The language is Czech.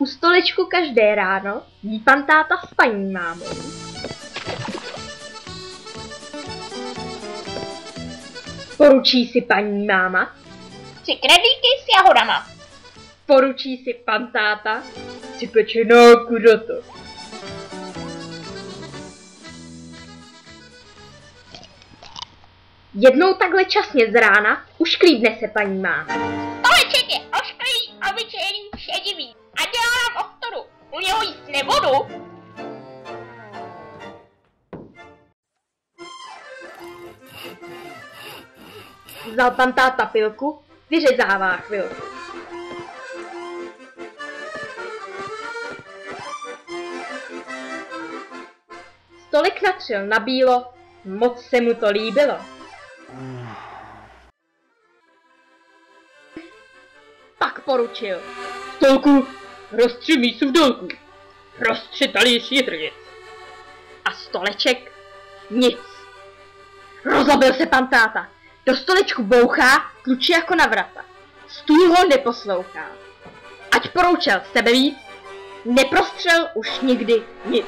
U stolečku každé ráno jí pan táta s paní mámou. Poručí si paní máma. 3 knedlíky s jahodama. Poručí si pan táta. Si pečená kurata. Jednou takhle časně z rána ušklídne se paní máma. Stoleček je ošklivý, obyčejný, šedivý a dělám ostudu. U něho jíst nebudu. Vzal pan táta pilku, vyřezává chvilku. Stolek natřel na bílo, moc se mu to líbilo. Pak poručil. Stolku, rozstři mísu v dolku. Rozstři talíř jitrnic. A stoleček nic. Rozabil se pan táta. Do stolečku bouchá, klučí jako na vrata. Stůl ho neposlouchá. Ať poroučel sebe víc, neprostřel už nikdy nic.